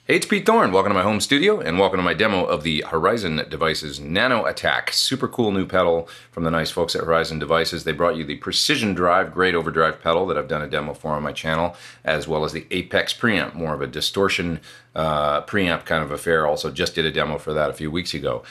Hey, it's Pete Thorn. Welcome to my home studio and welcome to my demo of the Horizon Devices Nano Attack. Super cool new pedal from the nice folks at Horizon Devices. They brought you the Precision Drive Great Overdrive pedal that I've done a demo for on my channel, as well as the Apex preamp, more of a distortion preamp kind of affair. Also just did a demo for that a few weeks ago.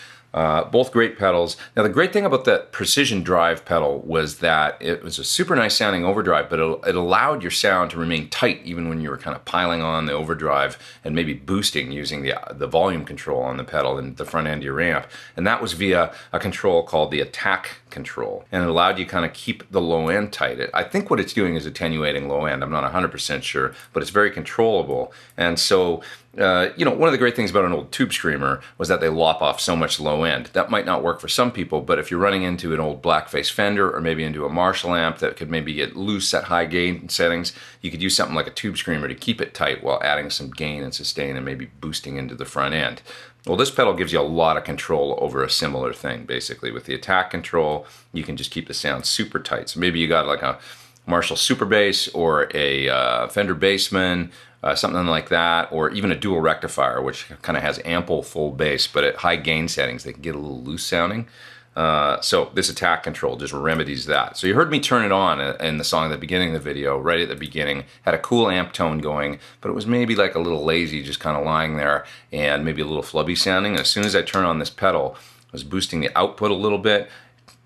Both great pedals. Now the great thing about that Precision Drive pedal was that it was a super nice sounding overdrive, but it allowed your sound to remain tight even when you were kind of piling on the overdrive and maybe boosting using the volume control on the pedal and the front end of your amp. And that was via a control called the attack control. And it allowed you kind of keep the low end tight. I think what it's doing is attenuating low end. I'm not 100% sure, but it's very controllable. And so you know, one of the great things about an old tube screamer was that they lop off so much low end. That might not work for some people, but if you're running into an old blackface Fender or maybe into a Marshall amp that could maybe get loose at high gain settings, you could use something like a tube screamer to keep it tight while adding some gain and sustain and maybe boosting into the front end. Well, this pedal gives you a lot of control over a similar thing, basically. With the attack control, you can just keep the sound super tight. So maybe you got like a Marshall Super Bass or a Fender Bassman, something like that, or even a dual rectifier, which kind of has ample full bass, but at high gain settings, they can get a little loose sounding. So this attack control just remedies that. So you heard me turn it on in the song at the beginning of the video, right at the beginning, had a cool amp tone going, but it was maybe like a little lazy, just kind of lying there and maybe a little flubby sounding. And as soon as I turn on this pedal, I was boosting the output a little bit,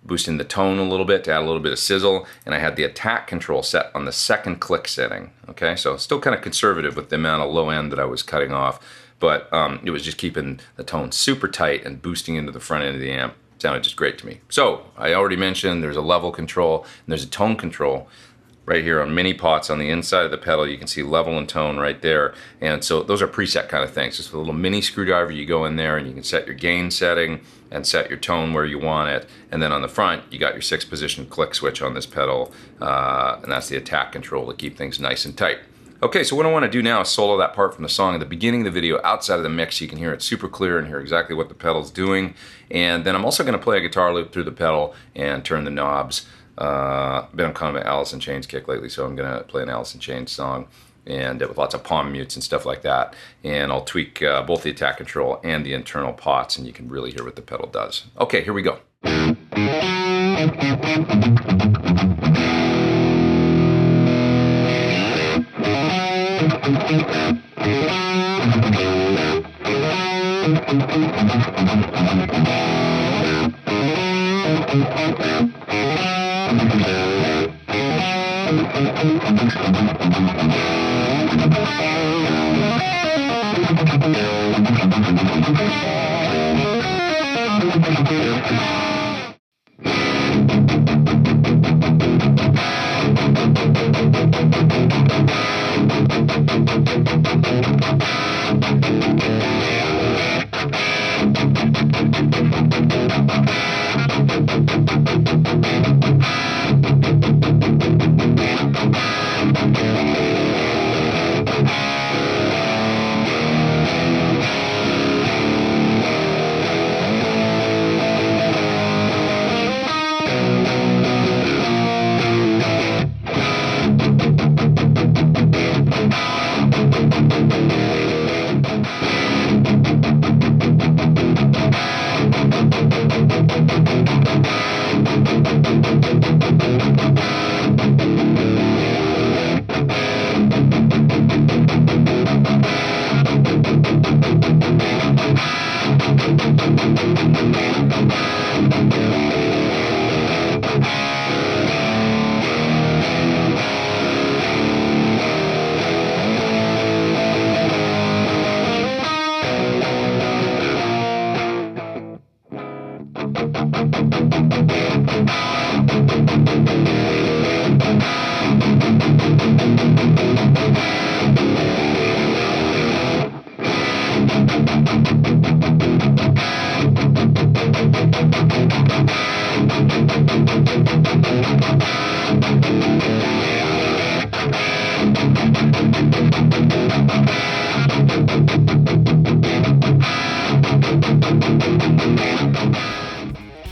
boosting the tone a little bit to add a little bit of sizzle, and I had the attack control set on the second click setting. Okay, so still kind of conservative with the amount of low end that I was cutting off, but it was just keeping the tone super tight and boosting into the front end of the amp. Sounded just great to me. So I already mentioned there's a level control and there's a tone control right here on mini pots on the inside of the pedal. You can see level and tone right there, and so those are preset kind of things. Just a little mini screwdriver, you go in there and you can set your gain setting and set your tone where you want it, and then on the front you got your 6-position click switch on this pedal, and that's the attack control to keep things nice and tight. Okay, so what I want to do now is solo that part from the song at the beginning of the video outside of the mix. You can hear it super clear and hear exactly what the pedal's doing, and then I'm also going to play a guitar loop through the pedal and turn the knobs. Been on kind of an Alice in Chains kick lately, so I'm going to play an Alice in Chains song and with lots of palm mutes and stuff like that, and I'll tweak both the attack control and the internal pots, and you can really hear what the pedal does. Okay, here we go.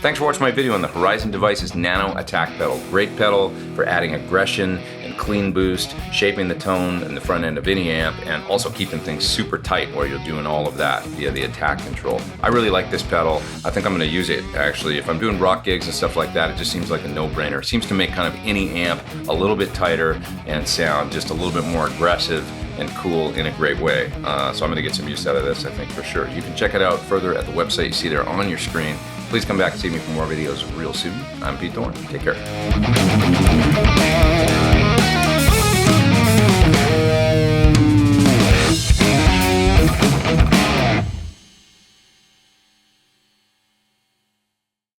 Thanks for watching my video on the Horizon Devices Nano Attack pedal. Great pedal for adding aggression and clean boost, shaping the tone and the front end of any amp, and also keeping things super tight while you're doing all of that via the attack control. I really like this pedal. I think I'm going to use it actually. If I'm doing rock gigs and stuff like that, it just seems like a no-brainer. It seems to make kind of any amp a little bit tighter and sound just a little bit more aggressive and cool in a great way. So I'm going to get some use out of this, I think, for sure. You can check it out further at the website you see there on your screen. Please come back and see me for more videos real soon. I'm Pete Thorn. Take care.